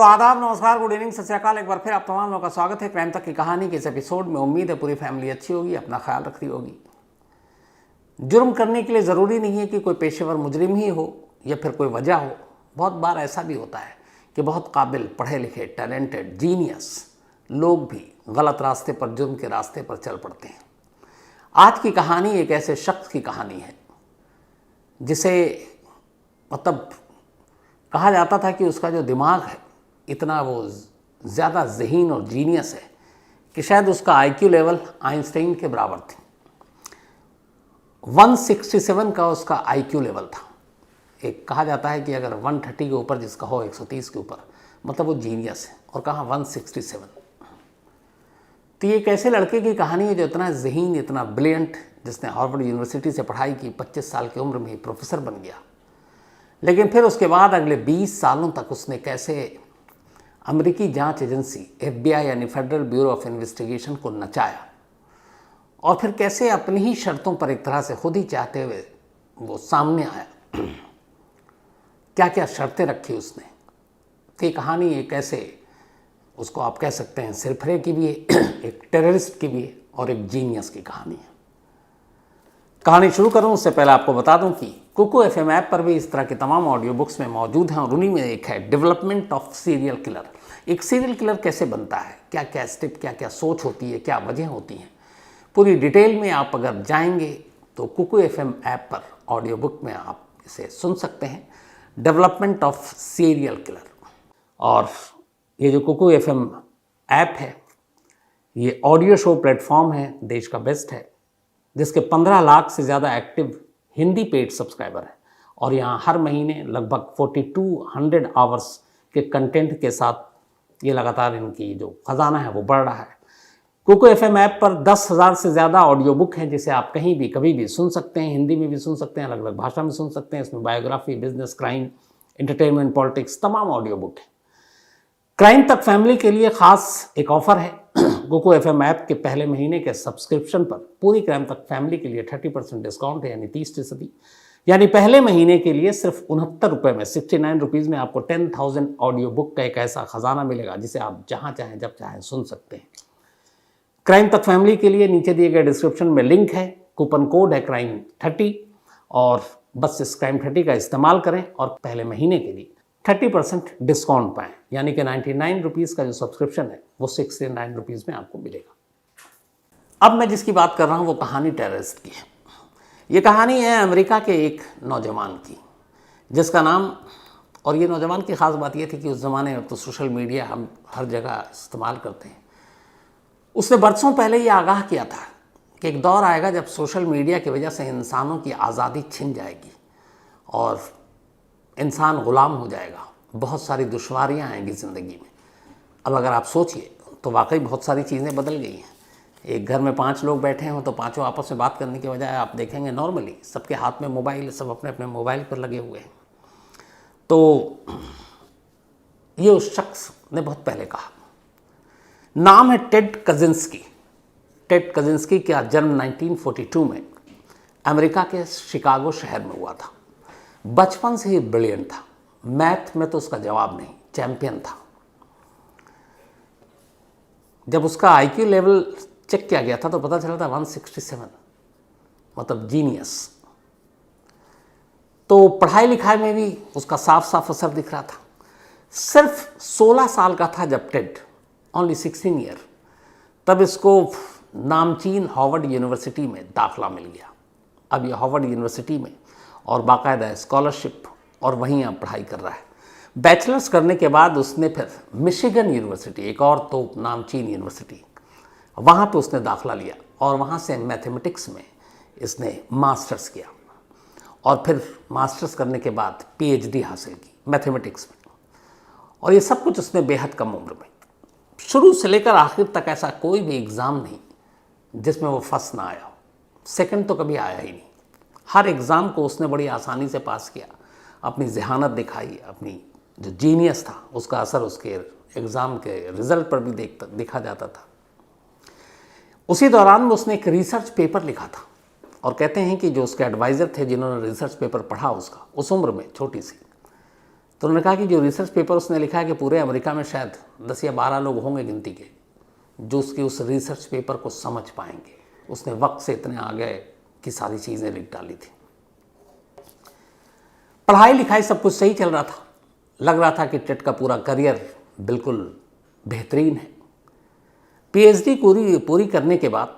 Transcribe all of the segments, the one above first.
तो आदाब, नमस्कार, गुड इवनिंग, सत श्री अकाल। एक बार फिर आप तमाम लोगों का स्वागत है क्राइम तक की कहानी के इस एपिसोड में। उम्मीद है पूरी फैमिली अच्छी होगी, अपना ख्याल रख रही होगी। जुर्म करने के लिए ज़रूरी नहीं है कि कोई पेशेवर मुजरिम ही हो या फिर कोई वजह हो। बहुत बार ऐसा भी होता है कि बहुत काबिल, पढ़े लिखे, टैलेंटेड, जीनियस लोग भी गलत रास्ते पर, जुर्म के रास्ते पर चल पड़ते हैं। आज की कहानी एक ऐसे शख्स की कहानी है जिसे मतलब कहा जाता था कि उसका जो दिमाग है इतना वो ज़्यादा ज़हीन और जीनियस है कि शायद उसका आईक्यू लेवल आइंस्टाइन के बराबर थी। 167 का उसका आईक्यू लेवल था। एक कहा जाता है कि अगर 130 के ऊपर जिसका हो, 130 के ऊपर, मतलब वो जीनियस है। और कहाँ 167। तो ये एक ऐसे लड़के की कहानी है जो इतना ज़हीन, इतना ब्रिलियंट, जिसने हार्वर्ड यूनिवर्सिटी से पढ़ाई की, 25 साल की उम्र में ही प्रोफेसर बन गया। लेकिन फिर उसके बाद अगले 20 सालों तक उसने कैसे अमेरिकी जांच एजेंसी FBI यानी फेडरल ब्यूरो ऑफ इन्वेस्टिगेशन को नचाया, और फिर कैसे अपनी ही शर्तों पर एक तरह से खुद ही चाहते हुए वो सामने आया। क्या क्या शर्तें रखी उसने। तो कहानी एक ऐसे, उसको आप कह सकते हैं सिरफरे की भी है, एक टेररिस्ट की भी है, और एक जीनियस की कहानी है। कहानी शुरू करूं उससे पहले आपको बता दूं कि कुकू FM ऐप पर भी इस तरह के तमाम ऑडियो बुक्स में मौजूद हैं, और उन्हीं में एक है डेवलपमेंट ऑफ सीरियल किलर। एक सीरियल किलर कैसे बनता है, क्या क्या स्टेप, क्या क्या सोच होती है, क्या वजह होती हैं, पूरी डिटेल में आप अगर जाएंगे तो कुकू FM ऐप पर ऑडियो बुक में आप इसे सुन सकते हैं, डेवलपमेंट ऑफ सीरियल किलर। और ये जो कुकू FM ऐप है, ये ऑडियो शो प्लेटफॉर्म है, देश का बेस्ट है, जिसके 15 लाख से ज़्यादा एक्टिव हिंदी पेड सब्सक्राइबर हैं। और यहाँ हर महीने लगभग 4200 आवर्स के कंटेंट के साथ ये लगातार इनकी जो खजाना है वो बढ़ रहा है। कुकू FM ऐप पर 10,000 से ज़्यादा ऑडियो बुक हैं, जिसे आप कहीं भी कभी भी सुन सकते हैं। हिंदी में भी सुन सकते हैं, अलग अलग भाषा में सुन सकते हैं। इसमें biography, business, crime, entertainment, politics, तमाम ऑडियो बुक हैं। क्राइम तक फैमिली के लिए खास एक ऑफर है। कुकू FM ऐप के पहले महीने के सब्सक्रिप्शन पर पूरी क्राइम तक फैमिली के लिए 30% डिस्काउंट है, यानी 30%। यानी पहले महीने के लिए सिर्फ 69 रुपये में, 69 रुपीज़ में आपको 10,000 ऑडियो बुक का एक ऐसा खजाना मिलेगा जिसे आप जहाँ चाहें जब चाहें सुन सकते हैं। क्राइम तक फैमिली के लिए नीचे दिए गए डिस्क्रिप्शन में लिंक है, कूपन कोड है crime30, और बस इस crime30 का इस्तेमाल करें और पहले महीने के लिए 30% डिस्काउंट पाएँ। यानी कि 99 रुपीज़ का जो सब्सक्रिप्शन है वो 69 रुपीज़ में आपको मिलेगा। अब मैं जिसकी बात कर रहा हूँ वो कहानी टेररिस्ट की है। ये कहानी है अमेरिका के एक नौजवान की, जिसका नाम, और ये नौजवान की ख़ास बात ये थी कि उस ज़माने में तो सोशल मीडिया हम हर जगह इस्तेमाल करते हैं। उसने बरसों पहले ये आगाह किया था कि एक दौर आएगा जब सोशल मीडिया की वजह से इंसानों की आज़ादी छिन जाएगी और इंसान ग़ुलाम हो जाएगा। बहुत सारी दुश्वारियाँ आएंगी ज़िंदगी में। अब अगर आप सोचिए तो वाकई बहुत सारी चीज़ें बदल गई हैं। एक घर में 5 लोग बैठे हों तो पाँचों आपस में बात करने के बजाय आप देखेंगे नॉर्मली सबके हाथ में मोबाइल, सब अपने अपने मोबाइल पर लगे हुए हैं। तो ये उस शख्स ने बहुत पहले कहा। नाम है टेड कजिंस्की। टेड कजिंस्की का जन्म 1942 में अमेरिका के शिकागो शहर में हुआ था। बचपन से ही ब्रिलियंट था। मैथ में तो उसका जवाब नहीं, चैंपियन था। जब उसका आईक्यू लेवल चेक किया गया था तो पता चला था 167, मतलब जीनियस। तो पढ़ाई लिखाई में भी उसका साफ साफ असर दिख रहा था। सिर्फ 16 साल का था जब टेड, ओनली 16 ईयर, तब इसको नामचीन हार्वर्ड यूनिवर्सिटी में दाखिला मिल गया। अब ये हार्वर्ड यूनिवर्सिटी में और बाकायदा स्कॉलरशिप, और वहीं अब पढ़ाई कर रहा है। बैचलर्स करने के बाद उसने फिर मिशिगन यूनिवर्सिटी, एक और तो नामचीन यूनिवर्सिटी, वहाँ पे उसने दाखिला लिया और वहाँ से मैथमेटिक्स में इसने मास्टर्स किया, और फिर मास्टर्स करने के बाद PhD हासिल की मैथमेटिक्स में। और ये सब कुछ उसने बेहद कम उम्र में। शुरू से लेकर आखिर तक ऐसा कोई भी एग्ज़ाम नहीं जिसमें वो फर्स्ट ना आया हो। सेकंड तो कभी आया ही नहीं। हर एग्ज़ाम को उसने बड़ी आसानी से पास किया, अपनी जहानत दिखाई, अपनी जो जीनियस था उसका असर उसके एग्ज़ाम के रिज़ल्ट पर भी दिखा जाता था। उसी दौरान में उसने एक रिसर्च पेपर लिखा था, और कहते हैं कि जो उसके एडवाइज़र थे जिन्होंने रिसर्च पेपर पढ़ा उसका, उस उम्र में छोटी सी, तो उन्होंने कहा कि जो रिसर्च पेपर उसने लिखा है कि पूरे अमेरिका में शायद 10 या 12 लोग होंगे गिनती के जो उसके उस रिसर्च पेपर को समझ पाएंगे। उसने वक्त से इतने आ गए कि सारी चीज़ें लिख डाली थी। पढ़ाई लिखाई सब कुछ सही चल रहा था, लग रहा था कि टेट का पूरा करियर बिल्कुल बेहतरीन है। पीएचडी पूरी करने के बाद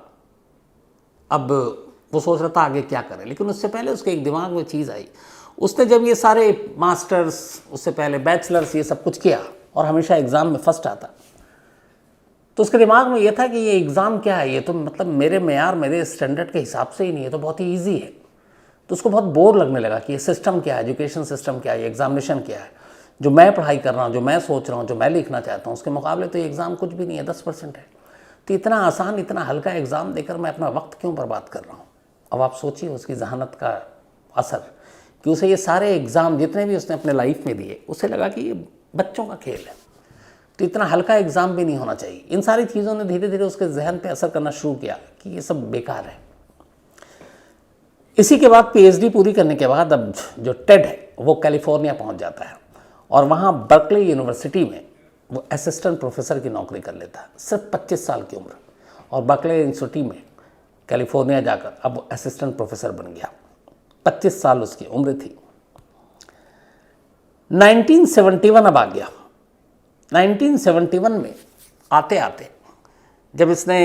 अब वो सोच रहा था आगे क्या करें, लेकिन उससे पहले उसके एक दिमाग में चीज़ आई। उसने जब ये सारे मास्टर्स, उससे पहले बैचलर्स, ये सब कुछ किया और हमेशा एग्ज़ाम में फर्स्ट आता, तो उसके दिमाग में ये था कि ये एग्ज़ाम क्या है, ये तो मतलब मेरे मेयार, मेरे स्टैंडर्ड के हिसाब से ही नहीं है, तो बहुत ही ईजी है। तो उसको बहुत बोर लगने लगा कि ये सिस्टम क्या है, एजुकेशन सिस्टम क्या है, ये एग्जामिनेशन क्या है। जो मैं पढ़ाई कर रहा हूँ, जो मैं सोच रहा हूँ, जो मैं लिखना चाहता हूँ, उसके मुकाबले तो ये एग्ज़ाम कुछ भी नहीं है, 10% है। तो इतना आसान, इतना हल्का एग्ज़ाम देकर मैं अपना वक्त क्यों बर्बाद कर रहा हूँ। अब आप सोचिए उसकी जहानत का असर, कि उसे ये सारे एग्ज़ाम जितने भी उसने अपने लाइफ में दिए, उसे लगा कि ये बच्चों का खेल है, तो इतना हल्का एग्ज़ाम भी नहीं होना चाहिए। इन सारी चीज़ों ने धीरे धीरे उसके जहन पे असर करना शुरू किया कि ये सब बेकार है। इसी के बाद पीएचडी पूरी करने के बाद अब जो टेड है वो कैलिफोर्निया पहुंच जाता है और वहाँ बर्कले यूनिवर्सिटी में वो असिस्टेंट प्रोफेसर की नौकरी कर लेता है, सिर्फ 25 साल की उम्र। और बर्कले यूनिवर्सिटी में कैलिफोर्निया जाकर अब वो असिस्टेंट प्रोफेसर बन गया। 25 साल उसकी उम्र थी। 1971 अब आ गया। 1971 में आते आते जब इसने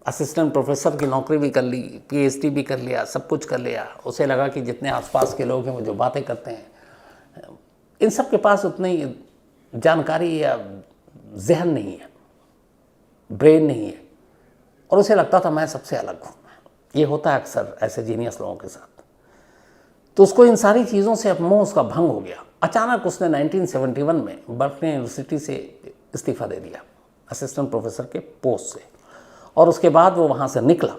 असिस्टेंट प्रोफेसर की नौकरी भी कर ली, पीएचडी भी कर लिया, सब कुछ कर लिया, उसे लगा कि जितने आसपास के लोग हैं वो जो बातें करते हैं, इन सब के पास उतनी जानकारी या जहन नहीं है, ब्रेन नहीं है, और उसे लगता था मैं सबसे अलग हूँ। ये होता है अक्सर ऐसे जीनियस लोगों के साथ। तो उसको इन सारी चीज़ों से अब मोह उसका भंग हो गया। अचानक उसने 1971 में बर्कले यूनिवर्सिटी से इस्तीफ़ा दे दिया असिस्टेंट प्रोफेसर के पोस्ट से, और उसके बाद वो वहाँ से निकला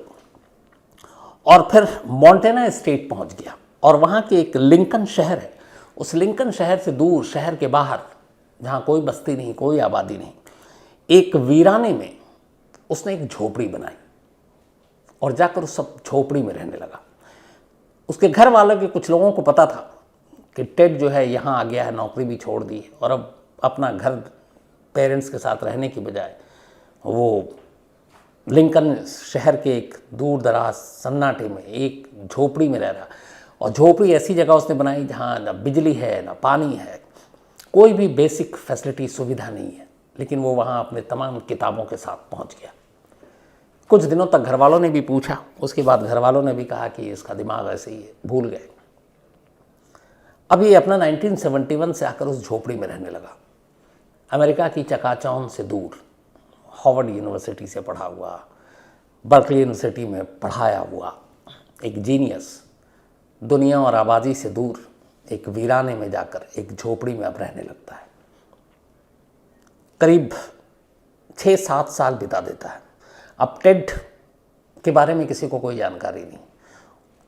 और फिर मॉन्टेना स्टेट पहुँच गया। और वहाँ के एक लिंकन शहर है, उस लिंकन शहर से दूर, शहर के बाहर, जहाँ कोई बस्ती नहीं, कोई आबादी नहीं, एक वीराने में उसने एक झोपड़ी बनाई और जाकर उस सब झोपड़ी में रहने लगा। उसके घर वालों के कुछ लोगों को पता था कि टेड जो है यहाँ आ गया है, नौकरी भी छोड़ दी है, और अब अपना घर पेरेंट्स के साथ रहने की बजाय वो लिंकन शहर के एक दूर दराज सन्नाटे में एक झोपड़ी में रह रहा। और झोपड़ी ऐसी जगह उसने बनाई जहाँ ना बिजली है, ना पानी है, कोई भी बेसिक फैसिलिटी, सुविधा नहीं है, लेकिन वो वहाँ अपने तमाम किताबों के साथ पहुँच गया। कुछ दिनों तक घर वालों ने भी पूछा, उसके बाद घर वालों ने भी कहा कि इसका दिमाग ऐसे ही है, भूल गए। अब ये अपना 1971 से आकर उस झोपड़ी में रहने लगा, अमेरिका की चकाचौंध से दूर, हार्वर्ड यूनिवर्सिटी से पढ़ा हुआ, बर्कले यूनिवर्सिटी में पढ़ाया हुआ एक जीनियस, दुनिया और आबादी से दूर एक वीराने में जाकर एक झोपड़ी में अब रहने लगता है। करीब 6-7 साल बिता देता है। अब टेड के बारे में किसी को कोई जानकारी नहीं,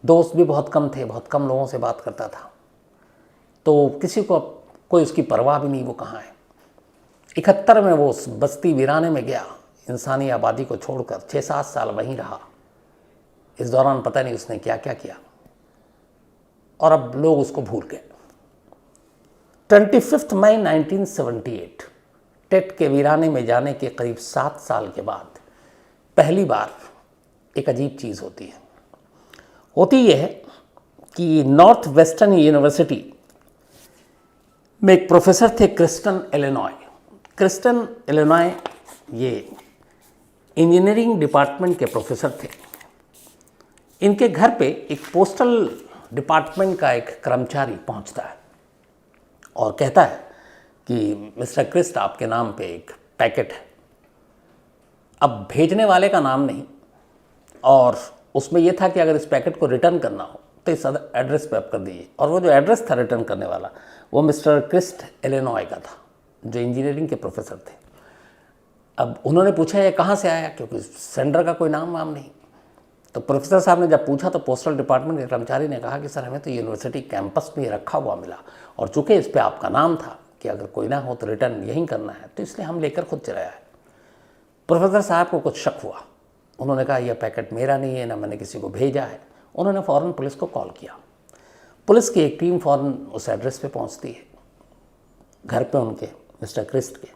दोस्त भी बहुत कम थे, बहुत कम लोगों से बात करता था, तो किसी को कोई उसकी परवाह भी नहीं वो कहाँ है। 71 में वो उस बस्ती वीराने में गया, इंसानी आबादी को छोड़कर 6-7 साल वहीं रहा। इस दौरान पता नहीं उसने क्या क्या किया, और अब लोग उसको भूल गए। 25 मई 1978 टेड के वीराने में जाने के करीब 7 साल के बाद पहली बार एक अजीब चीज़ होती है। होती यह है कि नॉर्थ वेस्टर्न यूनिवर्सिटी में एक प्रोफेसर थे, क्रिस्टन इलिनॉय। क्रिस्टन इलिनॉय ये इंजीनियरिंग डिपार्टमेंट के प्रोफेसर थे। इनके घर पे एक पोस्टल डिपार्टमेंट का एक कर्मचारी पहुंचता है और कहता है कि मिस्टर क्रिस्ट, आपके नाम पे एक पैकेट है। अब भेजने वाले का नाम नहीं, और उसमें यह था कि अगर इस पैकेट को रिटर्न करना हो तो इस एड्रेस पे आप कर दीजिए। और वो जो एड्रेस था रिटर्न करने वाला, वो मिस्टर क्रिस्ट इलिनॉय का था, जो इंजीनियरिंग के प्रोफेसर थे। अब उन्होंने पूछा ये कहाँ से आया, क्योंकि सेंडर का कोई नाम वाम नहीं। तो प्रोफेसर साहब ने जब पूछा तो पोस्टल डिपार्टमेंट के कर्मचारी ने कहा कि सर, हमें तो यूनिवर्सिटी कैंपस में रखा हुआ मिला, और चूँकि इस पर आपका नाम था कि अगर कोई ना हो तो रिटर्न यहीं करना है, तो इसलिए हम लेकर खुद चलाया है। प्रोफेसर साहब को कुछ शक हुआ। उन्होंने कहा यह पैकेट मेरा नहीं है, ना मैंने किसी को भेजा है। उन्होंने फ़ौरन पुलिस को कॉल किया। पुलिस की एक टीम फ़ौरन उस एड्रेस पे पहुंचती है घर पे उनके मिस्टर क्रिस्ट के।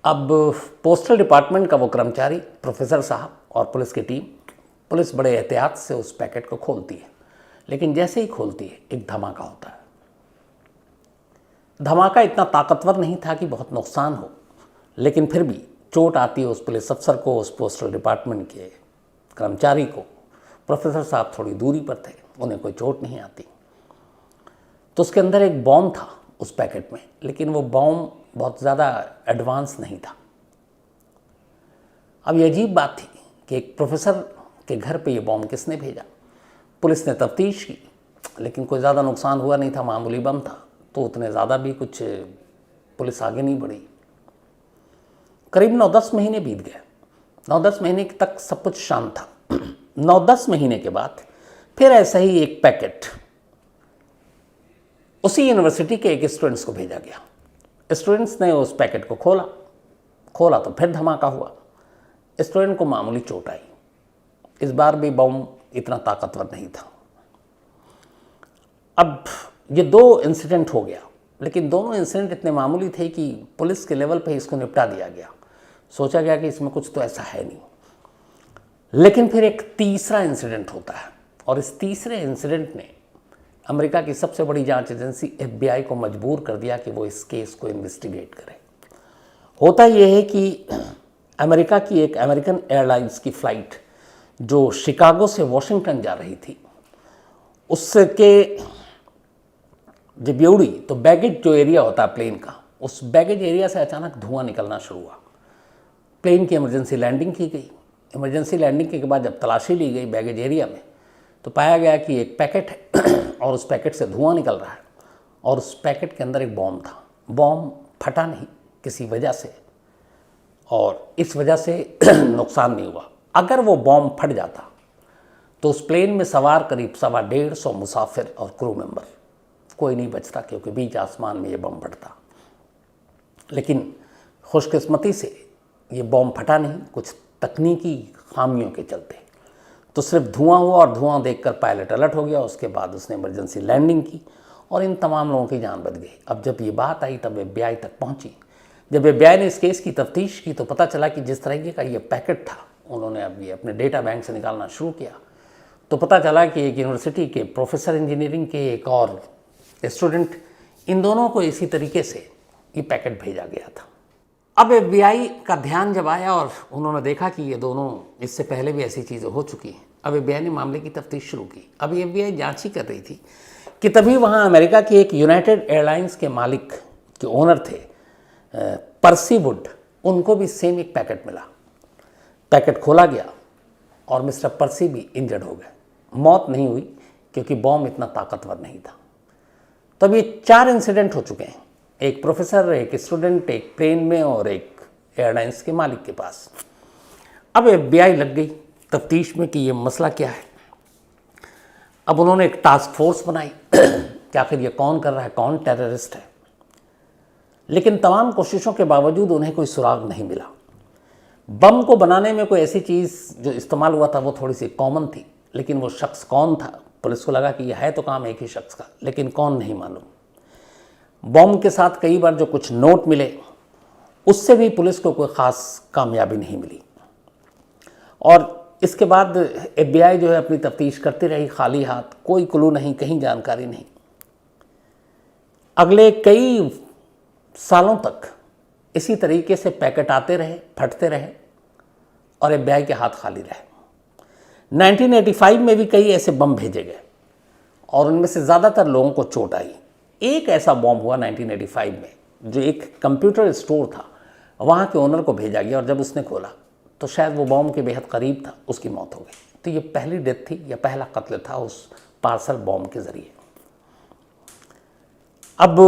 अब पोस्टल डिपार्टमेंट का वो कर्मचारी, प्रोफेसर साहब और पुलिस की टीम, पुलिस बड़े एहतियात से उस पैकेट को खोलती है, लेकिन जैसे ही खोलती है एक धमाका होता है। धमाका इतना ताकतवर नहीं था कि बहुत नुकसान हो, लेकिन फिर भी चोट आती है उस पुलिस अफसर को, उस पोस्टल डिपार्टमेंट के कर्मचारी को। प्रोफेसर साहब थोड़ी दूरी पर थे, उन्हें कोई चोट नहीं आती। तो उसके अंदर एक बॉम्ब था उस पैकेट में, लेकिन वो बॉम्ब बहुत ज़्यादा एडवांस नहीं था। अब ये अजीब बात थी कि एक प्रोफेसर के घर पे ये बॉम्ब किसने भेजा। पुलिस ने तफ्तीश की, लेकिन कोई ज़्यादा नुकसान हुआ नहीं था, मामूली बम था, तो उतने ज़्यादा भी कुछ पुलिस आगे नहीं बढ़ी। करीब 9-10 महीने बीत गए। 9-10 महीने तक सब कुछ शांत था। 9-10 महीने के बाद फिर ऐसा ही एक पैकेट उसी यूनिवर्सिटी के एक स्टूडेंट्स को भेजा गया। स्टूडेंट्स ने उस पैकेट को खोला तो फिर धमाका हुआ। स्टूडेंट को मामूली चोट आई। इस बार भी बम इतना ताकतवर नहीं था। अब ये 2 इंसिडेंट हो गया, लेकिन दोनों इंसिडेंट इतने मामूली थे कि पुलिस के लेवल पे इसको निपटा दिया गया। सोचा गया कि इसमें कुछ तो ऐसा है नहीं। लेकिन फिर एक तीसरा इंसिडेंट होता है, और इस तीसरे इंसिडेंट ने अमेरिका की सबसे बड़ी जांच एजेंसी FBI को मजबूर कर दिया कि वो इस केस को इन्वेस्टिगेट करे। होता यह है कि अमेरिका की एक अमेरिकन एयरलाइंस की फ़्लाइट जो शिकागो से वॉशिंगटन जा रही थी, उसके जब ये उड़ी तो बैगेज जो एरिया होता है प्लेन का, उस बैगेज एरिया से अचानक धुआं निकलना शुरू हुआ। प्लेन की इमरजेंसी लैंडिंग की गई। इमरजेंसी लैंडिंग के बाद जब तलाशी ली गई बैगेज एरिया में, तो पाया गया कि एक पैकेट है और उस पैकेट से धुआं निकल रहा है, और उस पैकेट के अंदर एक बॉम्ब था। बॉम्ब फटा नहीं किसी वजह से, और इस वजह से नुकसान नहीं हुआ। अगर वो बॉम्ब फट जाता तो उस प्लेन में सवार करीब 150 मुसाफिर और क्रू मेंबर, कोई नहीं बचता, क्योंकि बीच आसमान में ये बम फटता। लेकिन खुशकिस्मती से ये बॉम्ब फटा नहीं, कुछ तकनीकी खामियों के चलते। तो सिर्फ धुआं हुआ, और धुआं देखकर पायलट अलर्ट हो गया। उसके बाद उसने इमरजेंसी लैंडिंग की और इन तमाम लोगों की जान बच गई। अब जब ये बात आई तब FBI तक पहुंची। जब FBI ने इस केस की तफ्तीश की तो पता चला कि जिस तरीके का ये पैकेट था, उन्होंने अब ये अपने डेटा बैंक से निकालना शुरू किया। तो पता चला कि एक यूनिवर्सिटी के प्रोफेसर इंजीनियरिंग के एक और स्टूडेंट, इन दोनों को इसी तरीके से ये पैकेट भेजा गया था। अब FBI का ध्यान जब आया और उन्होंने देखा कि ये दोनों, इससे पहले भी ऐसी चीज़ें हो चुकी हैं, अब FBI ने मामले की तफ्तीश शुरू की। अब FBI जांच ही कर रही थी कि तभी वहाँ अमेरिका की एक यूनाइटेड एयरलाइंस के मालिक, के ओनर थे पर्सी वुड, उनको भी सेम एक पैकेट मिला। पैकेट खोला गया और मिस्टर पर्सी भी इंजर्ड हो गए। मौत नहीं हुई क्योंकि बॉम्ब इतना ताकतवर नहीं था। तब ये 4 इंसिडेंट हो चुके हैं, एक प्रोफेसर, एक स्टूडेंट, एक प्लेन में, और एक एयरलाइंस के मालिक के पास। अब FBI लग गई तफ्तीश में कि ये मसला क्या है। अब उन्होंने एक टास्क फोर्स बनाई कि आखिर ये कौन कर रहा है, कौन टेररिस्ट है। लेकिन तमाम कोशिशों के बावजूद उन्हें कोई सुराग नहीं मिला। बम को बनाने में कोई ऐसी चीज़ जो इस्तेमाल हुआ था वो थोड़ी सी कॉमन थी, लेकिन वो शख्स कौन था, पुलिस को लगा कि यह है तो काम एक ही शख्स का, लेकिन कौन नहीं मालूम। बम के साथ कई बार जो कुछ नोट मिले, उससे भी पुलिस को कोई ख़ास कामयाबी नहीं मिली। और इसके बाद FBI जो है अपनी तफ्तीश करती रही खाली हाथ, कोई क्लू नहीं, कहीं जानकारी नहीं। अगले कई सालों तक इसी तरीके से पैकेट आते रहे, फटते रहे, और FBI के हाथ खाली रहे। 1985 में भी कई ऐसे बम भेजे गए और उनमें से ज़्यादातर लोगों को चोट आई। एक ऐसा बॉम्ब हुआ 1985 में, जो एक कंप्यूटर स्टोर था, वहाँ के ओनर को भेजा गया, और जब उसने खोला तो शायद वो बॉम्ब के बेहद करीब था, उसकी मौत हो गई। तो ये पहली डेथ थी, या पहला कत्ल था उस पार्सल बॉम्ब के ज़रिए। अब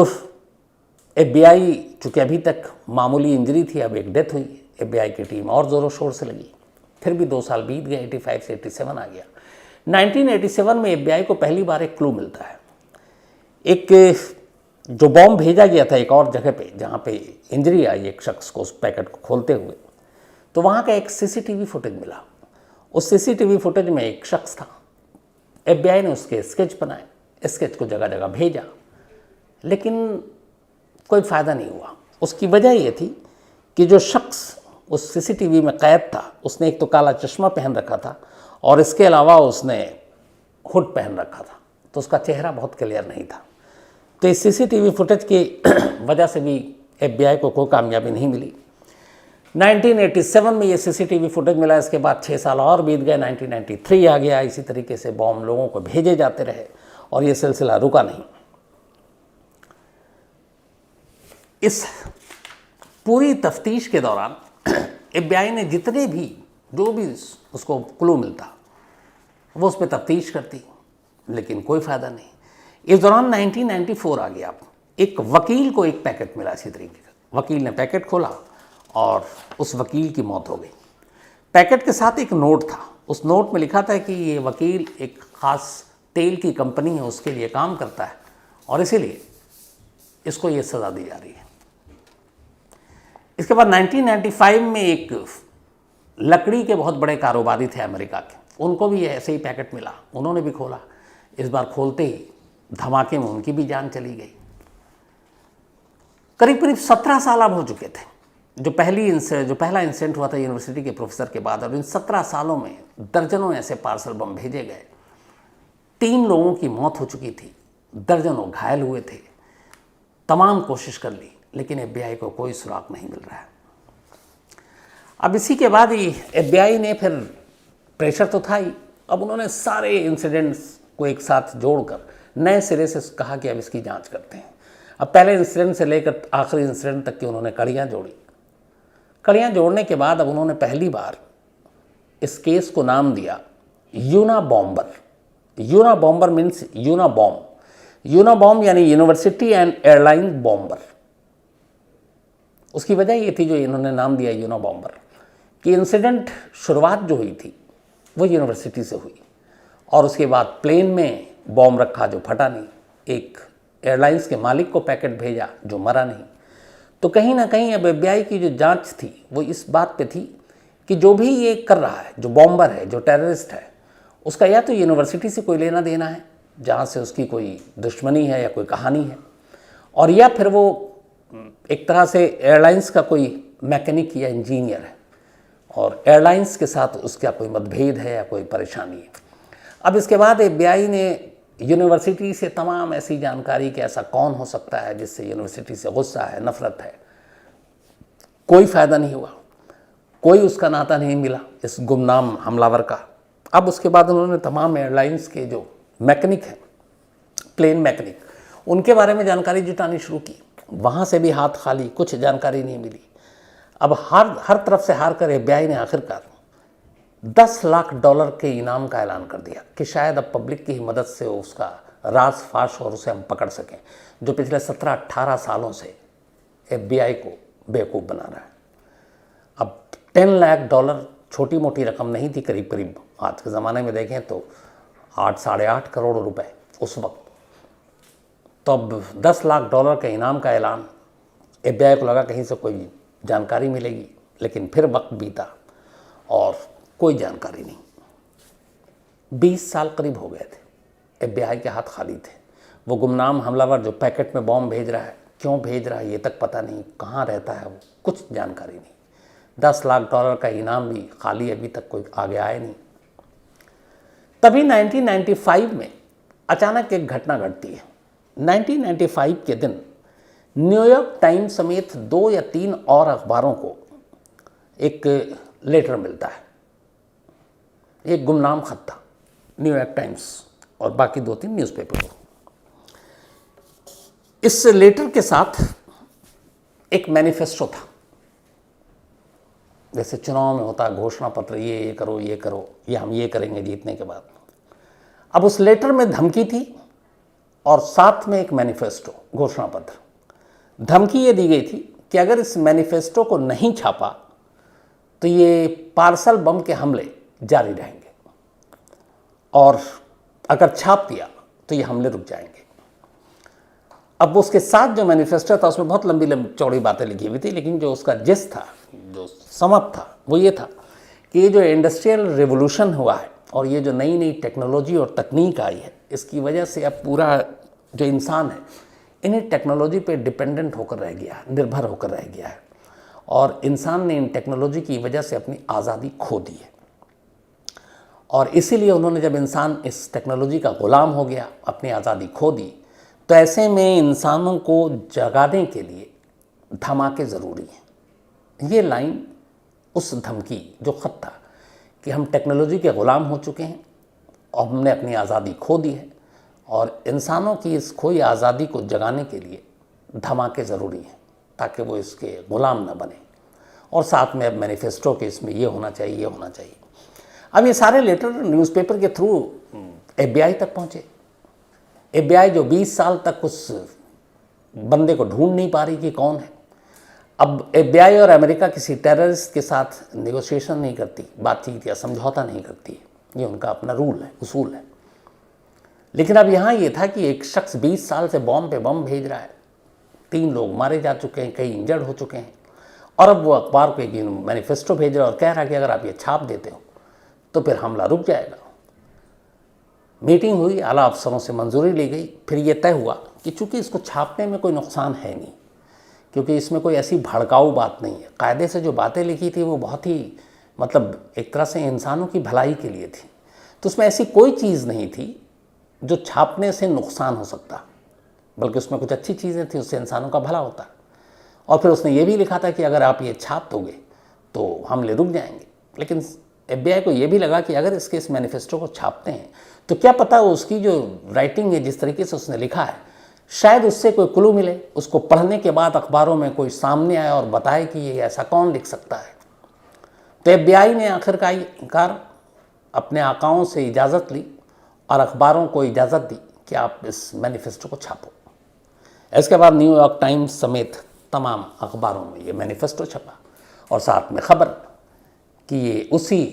FBI, चूँकि अभी तक मामूली इंजरी थी, अब एक डेथ हुई, FBI की टीम और ज़ोरों शोर से लगी। फिर भी 2 साल बीत गए, 85 से 87 आ गया। 1987 में FBI को पहली बार एक क्लू मिलता है। एक जो बॉम्ब भेजा गया था एक और जगह पे, जहाँ पे इंजरी आई एक शख्स को उस पैकेट को खोलते हुए, तो वहाँ का एक CCTV फुटेज मिला। उस CCTV फुटेज में एक शख्स था। FBI ने उसके स्केच बनाए, स्केच को जगह जगह भेजा, लेकिन कोई फ़ायदा नहीं हुआ। उसकी वजह ये थी कि जो शख्स उस सीसीटीवी में कैद था उसने एक तो काला चश्मा पहन रखा था और इसके अलावा उसने हुड पहन रखा था, तो उसका चेहरा बहुत क्लियर नहीं था। तो इस सीसीटीवी फुटेज की वजह से भी FBI को कोई कामयाबी नहीं मिली। 1987 में ये सीसीटीवी फुटेज मिला। इसके बाद 6 साल और बीत गए, 1993 आ गया। इसी तरीके से बॉम्ब लोगों को भेजे जाते रहे और ये सिलसिला रुका नहीं। इस पूरी तफ्तीश के दौरान FBI ने जितने भी जो भी उसको क्लू मिलता वो उस पर तफ्तीश करती, लेकिन कोई फ़ायदा नहीं। इस दौरान 1994 आ गया। एक वकील को एक पैकेट मिला इसी तरीके का। वकील ने पैकेट खोला और उस वकील की मौत हो गई। पैकेट के साथ एक नोट था। उस नोट में लिखा था कि ये वकील एक ख़ास तेल की कंपनी है उसके लिए काम करता है और इसीलिए इसको ये सज़ा दी जा रही है। इसके बाद 1995 में एक लकड़ी के बहुत बड़े कारोबारी थे अमेरिका के, उनको भी ऐसे ही पैकेट मिला, उन्होंने भी खोला। इस बार खोलते ही धमाके में उनकी भी जान चली गई। करीब करीब 17 साल अब हो चुके थे जो पहला इंसिडेंट हुआ था यूनिवर्सिटी के प्रोफेसर के बाद, और इन 17 सालों में दर्जनों ऐसे पार्सल बम भेजे गए। 3 लोगों की मौत हो चुकी थी, दर्जनों घायल हुए थे। तमाम कोशिश कर ली लेकिन FBI को कोई सुराग नहीं मिल रहा है। अब इसी के बाद ही FBI ने फिर प्रेशर तो था ही, अब उन्होंने सारे इंसिडेंट्स को एक साथ जोड़कर नए सिरे से कहा कि अब इसकी जांच करते हैं। अब पहले इंसिडेंट से लेकर आखिरी इंसिडेंट तक की उन्होंने कड़ियाँ जोड़ी। कड़ियाँ जोड़ने के बाद अब उन्होंने पहली बार इस केस को नाम दिया यूनाबॉम्बर। यूनाबॉम्बर मीन्स यूनाबॉम्ब। यूनाबॉम्ब यानी यूनिवर्सिटी एंड एयरलाइन बॉम्बर। उसकी वजह ये थी जो इन्होंने नाम दिया यूनाबॉम्बर कि इंसिडेंट शुरुआत जो हुई थी वो यूनिवर्सिटी से हुई और उसके बाद प्लेन में बॉम्ब रखा जो फटा नहीं, एक एयरलाइंस के मालिक को पैकेट भेजा जो मरा नहीं। तो कहीं ना कहीं अब FBI की जो जांच थी वो इस बात पे थी कि जो भी ये कर रहा है, जो बॉम्बर है, जो टेररिस्ट है, उसका या तो यूनिवर्सिटी से कोई लेना देना है जहाँ से उसकी कोई दुश्मनी है या कोई कहानी है, और या फिर वो एक तरह से एयरलाइंस का कोई मैकेनिक या इंजीनियर है और एयरलाइंस के साथ उसका कोई मतभेद है या कोई परेशानी है। अब इसके बाद FBI ने यूनिवर्सिटी से तमाम ऐसी जानकारी कि ऐसा कौन हो सकता है जिससे यूनिवर्सिटी से गुस्सा है, नफ़रत है, कोई फ़ायदा नहीं हुआ, कोई उसका नाता नहीं मिला इस गुमनाम हमलावर का। अब उसके बाद उन्होंने तमाम एयरलाइंस के जो मैकेनिक हैं, प्लेन मैकेनिक, उनके बारे में जानकारी जुटानी शुरू की। वहाँ से भी हाथ खाली, कुछ जानकारी नहीं मिली। अब हर तरफ से हार कर FBI ने आखिरकार $10 लाख के इनाम का ऐलान कर दिया कि शायद अब पब्लिक की ही मदद से उसका राज फाश और उसे हम पकड़ सकें, जो पिछले 17-18 सालों से FBI को बेवकूफ़ बना रहा है। अब $10 लाख छोटी मोटी रकम नहीं थी, करीब करीब आज के ज़माने में देखें तो 8-8.5 करोड़ रुपए उस वक्त। तो अब $10 लाख का इनाम का ऐलान, FBI को लगा कहीं से कोई जानकारी मिलेगी, लेकिन फिर वक्त बीता और कोई जानकारी नहीं। 20 साल करीब हो गए थे, FBI के हाथ खाली थे। वो गुमनाम हमलावर जो पैकेट में बॉम्ब भेज रहा है, क्यों भेज रहा है ये तक पता नहीं, कहाँ रहता है वो, कुछ जानकारी नहीं। $10 लाख का इनाम भी खाली, अभी तक कोई आगे आया नहीं। तभी 1995 में अचानक एक घटना घटती है। 1995 के दिन न्यूयॉर्क टाइम्स समेत 2 या 3 और अखबारों को एक लेटर मिलता है। एक गुमनाम खत था, न्यूयॉर्क टाइम्स और बाकी 2-3 न्यूज़पेपर को। इस लेटर के साथ एक मैनिफेस्टो था, जैसे चुनाव में होता है घोषणा पत्र, ये करो, ये करो, ये हम ये करेंगे जीतने के बाद। अब उस लेटर में धमकी थी और साथ में एक मैनिफेस्टो, घोषणा पत्र। धमकी ये दी गई थी कि अगर इस मैनिफेस्टो को नहीं छापा तो ये पार्सल बम के हमले जारी रहेंगे और अगर छाप दिया तो ये हमले रुक जाएंगे। अब उसके साथ जो मैनिफेस्टो था उसमें बहुत लंबी चौड़ी बातें लिखी हुई थी, लेकिन जो उसका जिस था, जो समअप था, वो ये था कि ये जो इंडस्ट्रियल रिवोल्यूशन हुआ है और ये जो नई नई टेक्नोलॉजी और तकनीक आई है, इसकी वजह से अब पूरा जो इंसान है इन्हें टेक्नोलॉजी पे डिपेंडेंट होकर रह गया है, निर्भर होकर रह गया है, और इंसान ने इन टेक्नोलॉजी की वजह से अपनी आज़ादी खो दी है। और इसीलिए उन्होंने, जब इंसान इस टेक्नोलॉजी का ग़ुलाम हो गया, अपनी आज़ादी खो दी, तो ऐसे में इंसानों को जगाने के लिए धमाके ज़रूरी हैं। ये लाइन उस धमकी, जो ख़त था कि हम टेक्नोलॉजी के ग़ुलाम हो चुके हैं और हमने अपनी आज़ादी खो दी है, और इंसानों की इस खोई आज़ादी को जगाने के लिए धमाके ज़रूरी हैं ताकि वो इसके ग़ुलाम न बने। और साथ में अब मैनिफेस्टो के इसमें ये होना चाहिए, ये होना चाहिए। अब ये सारे लेटर न्यूज़पेपर के थ्रू FBI तक पहुँचे। FBI जो 20 साल तक उस बंदे को ढूंढ नहीं पा रही कि कौन है। अब FBI और अमेरिका किसी टेररिस्ट के साथ नेगोशिएशन नहीं करती, बातचीत या समझौता नहीं करती, ये उनका अपना रूल है, उसूल है। लेकिन अब यहाँ ये था कि एक शख्स 20 साल से बॉम्ब पे बम भेज रहा है, 3 लोग मारे जा चुके हैं, कई इंजर्ड हो चुके हैं, और अब वो अखबार को एक मैनिफेस्टो भेज रहा है और कह रहा है कि अगर आप ये छाप देते हो तो फिर हमला रुक जाएगा। मीटिंग हुई, आला अफसरों से मंजूरी ली गई। फिर ये तय हुआ कि चूँकि इसको छापने में कोई नुकसान है नहीं, क्योंकि इसमें कोई ऐसी भड़काऊ बात नहीं है। कायदे से जो बातें लिखी थी वो बहुत ही, मतलब एक तरह से इंसानों की भलाई के लिए थी, तो उसमें ऐसी कोई चीज़ नहीं थी जो छापने से नुकसान हो सकता, बल्कि उसमें कुछ अच्छी चीज़ें थी, उससे इंसानों का भला होता। और फिर उसने ये भी लिखा था कि अगर आप ये छाप दोगे तो हमले रुक जाएंगे। लेकिन FBI को ये भी लगा कि अगर इस मैनिफेस्टो को छापते हैं तो क्या पता उसकी जो राइटिंग है, जिस तरीके से उसने लिखा है, शायद उससे कोई क्लू मिले, उसको पढ़ने के बाद अखबारों में कोई सामने आए और बताए कि ये ऐसा कौन लिख सकता है। तो FBI ने आखिरकार अपने आकाओं से इजाज़त ली और अखबारों को इजाज़त दी कि आप इस मैनिफेस्टो को छापो। इसके बाद न्यूयॉर्क टाइम्स समेत तमाम अखबारों में ये मैनिफेस्टो छपा, और साथ में खबर कि ये उसी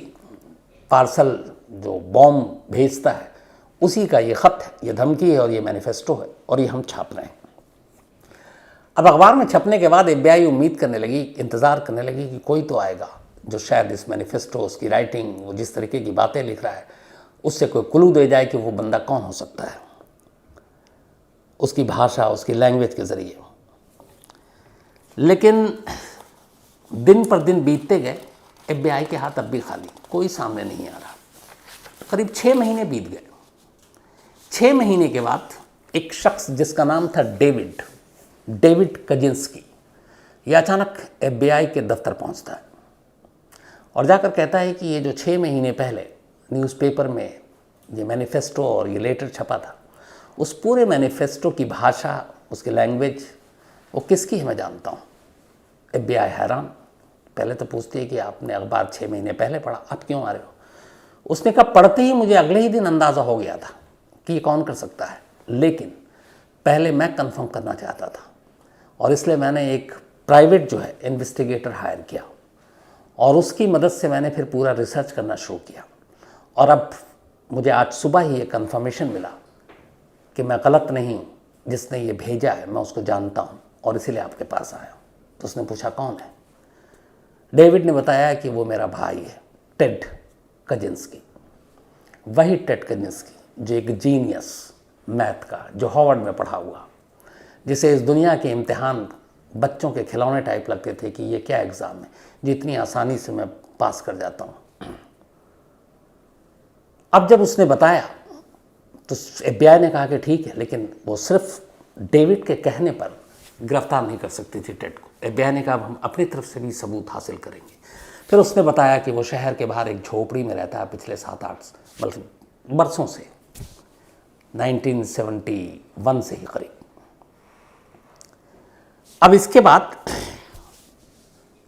पार्सल जो बॉम्ब भेजता है उसी का ये ख़त है, ये धमकी है और ये मैनिफेस्टो है, और ये हम छाप रहे हैं। अब अखबार में छपने के बाद FBI उम्मीद करने लगी, इंतज़ार करने लगी कि कोई तो आएगा जो शायद इस मैनिफेस्टो, उसकी राइटिंग, वो जिस तरीके की बातें लिख रहा है, उससे कोई क्लू दे जाए कि वो बंदा कौन हो सकता है, उसकी भाषा, उसकी लैंग्वेज के ज़रिए। लेकिन दिन पर दिन बीतते गए, FBI के हाथ अब भी खाली, कोई सामने नहीं आ रहा। करीब 6 महीने बीत गए। 6 महीने के बाद एक शख्स जिसका नाम था डेविड कजिंस्की, यह अचानक FBI के दफ्तर पहुंचता है और जाकर कहता है कि ये जो 6 महीने पहले न्यूज़पेपर में ये मैनिफेस्टो और ये लेटर छपा था, उस पूरे मैनिफेस्टो की भाषा, उसकी लैंग्वेज, वो किसकी है मैं जानता हूँ। FBI हैरान, पहले तो पूछती है कि आपने अखबार 6 महीने पहले पढ़ा, आप क्यों आ रहे हो। उसने कहा पढ़ते ही मुझे अगले ही दिन अंदाज़ा हो गया था कि ये कौन कर सकता है, लेकिन पहले मैं कंफर्म करना चाहता था, और इसलिए मैंने एक प्राइवेट जो है इन्वेस्टिगेटर हायर किया, और उसकी मदद से मैंने फिर पूरा रिसर्च करना शुरू किया, और अब मुझे आज सुबह ही ये कंफर्मेशन मिला कि मैं गलत नहीं हूँ, जिसने ये भेजा है मैं उसको जानता हूँ, और इसीलिए आपके पास आया हूँ। तो उसने पूछा कौन है। डेविड ने बताया कि वो मेरा भाई है, टेड कजिंस्की, वही टेड कजिंस्की जो एक जीनियस मैथ का, जो हार्वर्ड में पढ़ा हुआ, जिसे इस दुनिया के इम्तिहान बच्चों के खिलौने टाइप लगते थे कि ये क्या एग्ज़ाम है, जितनी आसानी से मैं पास कर जाता हूँ। अब जब उसने बताया तो FBI ने कहा कि ठीक है, लेकिन वो सिर्फ डेविड के कहने पर गिरफ्तार नहीं कर सकती थी टेड को। FBI ने कहा अब हम अपनी तरफ से भी सबूत हासिल करेंगे। फिर उसने बताया कि वो शहर के बाहर एक झोपड़ी में रहता है पिछले 7-8 बल्कि बरसों से, 1971 से ही करीब। अब इसके बाद,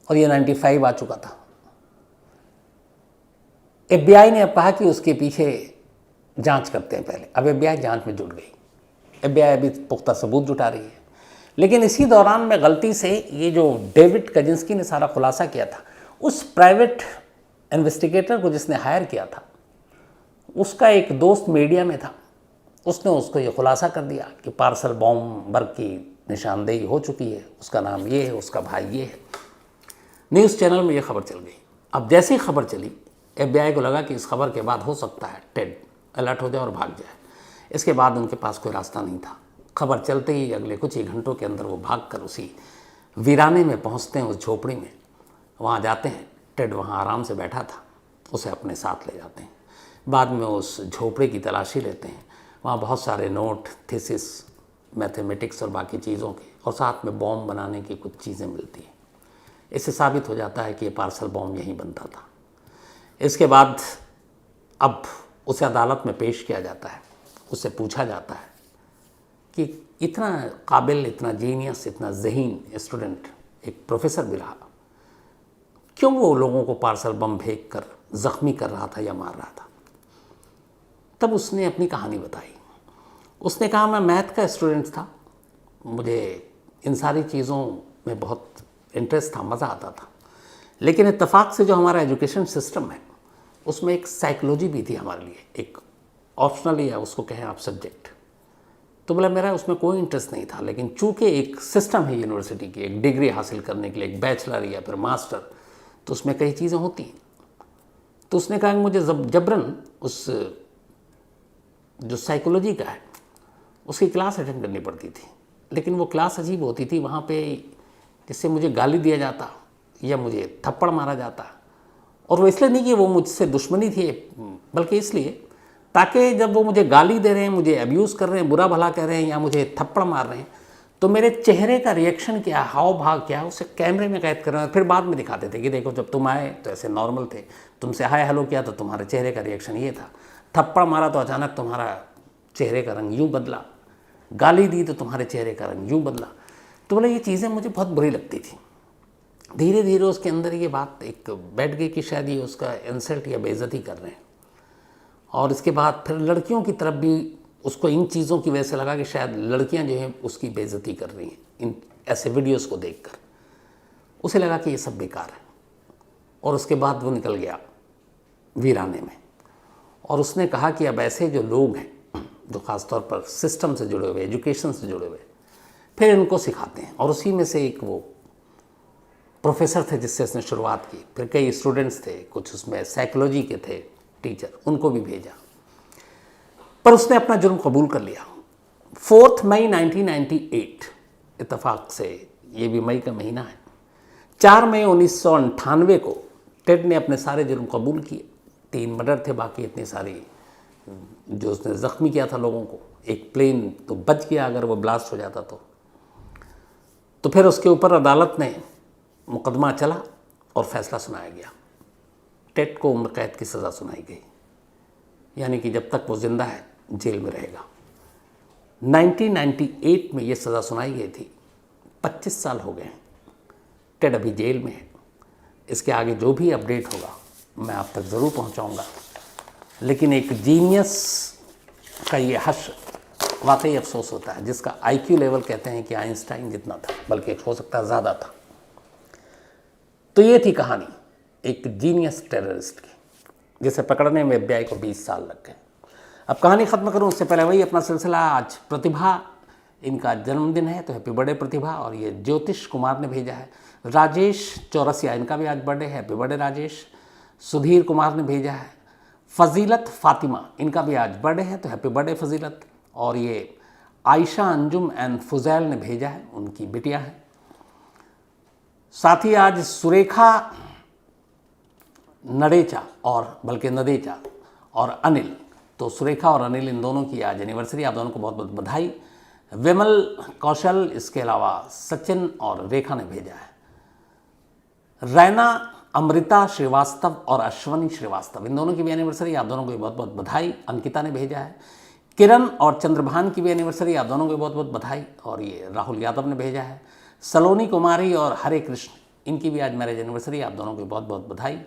और ये 95 आ चुका था, FBI ने अब कहा कि उसके पीछे जांच करते हैं पहले। अब FBI जांच में जुट गई। FBI अभी पुख्ता सबूत जुटा रही है। लेकिन इसी दौरान में गलती से ये जो डेविड कजिंस्की ने सारा खुलासा किया था, उस प्राइवेट इन्वेस्टिगेटर को जिसने हायर किया था, उसका एक दोस्त मीडिया में था, उसने उसको ये खुलासा कर दिया कि पार्सल बॉम्बर की निशानदेही हो चुकी है, उसका नाम ये है, उसका भाई ये है। न्यूज़ चैनल में ये खबर चल गई। अब जैसी खबर चली, FBI को लगा कि इस खबर के बाद हो सकता है टेड अलर्ट हो जाए और भाग जाए। इसके बाद उनके पास कोई रास्ता नहीं था खबर चलते ही अगले कुछ ही घंटों के अंदर वो भागकर उसी वीराने में पहुंचते हैं, उस झोपड़ी में। वहाँ जाते हैं, टेड वहाँ आराम से बैठा था, उसे अपने साथ ले जाते हैं। बाद में उस झोपड़ी की तलाशी लेते हैं, वहाँ बहुत सारे नोट, थीसिस, मैथमेटिक्स और बाकी चीज़ों के, और साथ में बॉम्ब बनाने की कुछ चीज़ें मिलती हैं। इससे साबित हो जाता है कि ये पार्सल बॉम्ब यहीं बनता था। इसके बाद अब उसे अदालत में पेश किया जाता है, उससे पूछा जाता है कि इतना काबिल, इतना जीनियस, इतना ज़हीन स्टूडेंट, एक प्रोफेसर भी रहा, क्यों वो लोगों को पार्सल बम फेंक कर ज़ख्मी कर रहा था या मार रहा था। तब उसने अपनी कहानी बताई। उसने कहा, मैं मैथ का स्टूडेंट था, मुझे इन सारी चीज़ों में बहुत इंटरेस्ट था, मज़ा आता था, लेकिन इत्तेफाक से जो हमारा एजुकेशन सिस्टम है उसमें एक साइकोलॉजी भी थी हमारे लिए, एक ऑप्शनल या उसको कहें आप सब्जेक्ट। तो बोला मेरा उसमें कोई इंटरेस्ट नहीं था, लेकिन चूँकि एक सिस्टम है यूनिवर्सिटी की, एक डिग्री हासिल करने के लिए, एक बैचलर या फिर मास्टर, तो उसमें कई चीज़ें होती हैं। तो उसने कहा कि मुझे जबरन उस जो साइकोलॉजी का है उसकी क्लास अटेंड करनी पड़ती थी, लेकिन वो क्लास अजीब होती थी। वहाँ पे जिससे मुझे गाली दिया जाता या मुझे थप्पड़ मारा जाता, और वो इसलिए नहीं कि वो मुझसे दुश्मनी थी, बल्कि इसलिए ताकि जब वो मुझे गाली दे रहे हैं, मुझे अब्यूज़ कर रहे हैं, बुरा भला कह रहे हैं या मुझे थप्पड़ मार रहे हैं, तो मेरे चेहरे का रिएक्शन क्या, हाव भाव क्या, उसे कैमरे में कैद कर रहे हैं। फिर बाद में दिखाते थे कि देखो जब तुम आए तो ऐसे नॉर्मल थे, तुमसे हाय हेलो किया तो तुम्हारे चेहरे का रिएक्शन ये था, थप्पड़ मारा तो अचानक तुम्हारा चेहरे का रंग यूँ बदला, गाली दी तो तुम्हारे चेहरे का रंग यूँ बदला। तो बोले ये चीज़ें मुझे बहुत बुरी लगती थी। धीरे धीरे उसके अंदर ये बात एक बैठ गई कि शायद ये उसका इंसल्ट या बेइज्जती कर रहे हैं, और इसके बाद फिर लड़कियों की तरफ भी उसको इन चीज़ों की वजह से लगा कि शायद लड़कियां जो हैं उसकी बेइज्जती कर रही हैं इन ऐसे वीडियोस को देखकर। उसे लगा कि ये सब बेकार है, और उसके बाद वो निकल गया वीराने में, और उसने कहा कि अब ऐसे जो लोग हैं जो ख़ासतौर पर सिस्टम से जुड़े हुए, एजुकेशन से जुड़े हुए, फिर इनको सिखाते हैं। और उसी में से एक वो प्रोफेसर थे जिससे उसने शुरुआत की, फिर कई स्टूडेंट्स थे, कुछ उसमें साइकोलॉजी के थे टीचर, उनको भी भेजा, पर उसने अपना जुर्म कबूल कर लिया। 4 मई 1998, इत्तेफाक से ये भी मई का महीना है, 4 मई 1998 को टेड ने अपने सारे जुर्म कबूल किए। 3 मर्डर थे, बाकी इतनी सारी जो उसने ज़ख्मी किया था लोगों को। एक प्लेन तो बच गया अगर वो ब्लास्ट हो जाता तो फिर उसके ऊपर अदालत ने मुकदमा चला और फैसला सुनाया गया। टेड को उम्र कैद की सज़ा सुनाई गई, यानी कि जब तक वो ज़िंदा है जेल में रहेगा। 1998 में ये सज़ा सुनाई गई थी। 25 साल हो गए हैं, टेड अभी जेल में है। इसके आगे जो भी अपडेट होगा मैं आप तक ज़रूर पहुंचाऊंगा, लेकिन एक जीनियस का ये हश वाकई अफसोस होता है, जिसका IQ लेवल कहते हैं कि आइंस्टाइन जितना था, बल्कि हो सकता है ज़्यादा था। तो ये थी कहानी एक जीनियस टेररिस्ट की, जिसे पकड़ने में FBI को 20 साल लग गए। अब कहानी ख़त्म करूं उससे पहले वही अपना सिलसिला। आज प्रतिभा, इनका जन्मदिन है, तो हैप्पी बर्थडे प्रतिभा। और ये ज्योतिष कुमार ने भेजा है। राजेश चौरसिया, इनका भी आज बर्थडे है, हैप्पी बर्थडे राजेश। सुधीर कुमार ने भेजा है। फ़जीलत फ़ातिमा, इनका भी आज बर्थडे है, तो हैप्पी बर्थडे फ़जीलत। और ये आयशा अंजुम एंड फुजैल ने भेजा है, उनकी बिटिया है। साथ ही आज सुरेखा नडेचा और बल्कि नदेचा और अनिल, तो सुरेखा और अनिल इन दोनों की आज एनिवर्सरी। आप दोनों को बहुत बहुत बधाई। विमल कौशल, इसके अलावा सचिन और रेखा ने भेजा है। रैना अमृता श्रीवास्तव और अश्वनी श्रीवास्तव, इन दोनों की भी एनिवर्सरी, आप दोनों को भी बहुत बहुत बधाई। अंकिता ने भेजा है। किरण और चंद्रभान की भी एनिवर्सरी, आप दोनों को बहुत बहुत बधाई। और ये राहुल यादव ने भेजा है। सलोनी कुमारी और हरे कृष्ण, इनकी भी आज मैरिज एनिवर्सरी, आप दोनों को बहुत बहुत बधाई।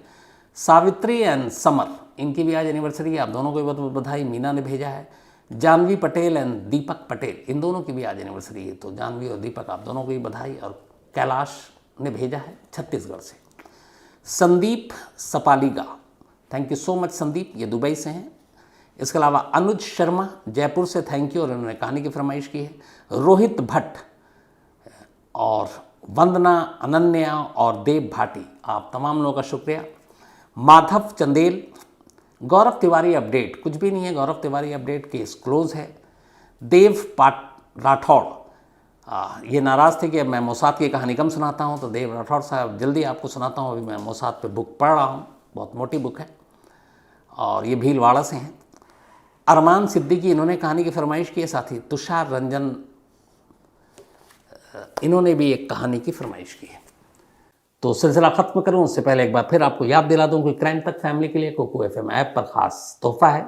सावित्री एंड समर, इनकी भी आज एनिवर्सरी, आप दोनों को बहुत बहुत बधाई। मीना ने भेजा है। जानवी पटेल एंड दीपक पटेल, इन दोनों की भी आज एनिवर्सरी है, तो जानवी और दीपक आप दोनों को भी बधाई। और कैलाश ने भेजा है छत्तीसगढ़ से। Sandeep Sapaliga, thank you so much Sandeep, ये दुबई से हैं। इसके अलावा अनुज शर्मा जयपुर से, थैंक यू, और उन्होंने कहानी की फरमाइश की है। रोहित भट्ट और वंदना, अनन्या और देव भाटी, आप तमाम लोगों का शुक्रिया। माधव चंदेल, गौरव तिवारी अपडेट कुछ भी नहीं है, गौरव तिवारी अपडेट केस क्लोज है। देव राठौड़ ये नाराज़ थे कि अब मैं मोसाद की कहानी कम सुनाता हूँ, तो देव राठौड़ साहब जल्दी आपको सुनाता हूँ। अभी मैं मोसाद पे बुक पढ़ रहा हूँ, बहुत मोटी बुक है और ये भीलवाड़ा से हैं। अरमान सिद्दीकी इन्होंने कहानी की फरमाइश की है, साथी तुषार रंजन इन्होंने भी एक कहानी की फरमाइश की है। तो सिलसिला ख़त्म करूँ उससे पहले एक बार फिर आपको याद दिला दूँ कि क्राइम तक फैमिली के लिए कोको एफएम ऐप पर ख़ास तोहफा है।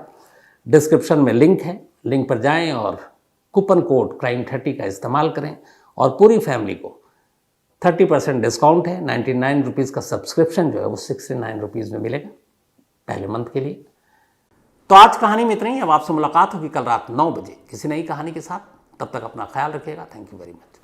डिस्क्रिप्शन में लिंक है, लिंक पर जाएं और कूपन कोड crime30 का इस्तेमाल करें और पूरी फैमिली को 30% डिस्काउंट है। 99 रुपीज़ का सब्सक्रिप्शन जो है वो 69 रुपीज़ में मिलेगा पहले मंथ के लिए। तो आज कहानी में इतना ही। अब आपसे मुलाकात होगी कल रात 9 बजे किसी नई कहानी के साथ। तब तक अपना ख्याल रखिएगा। Thank you very much.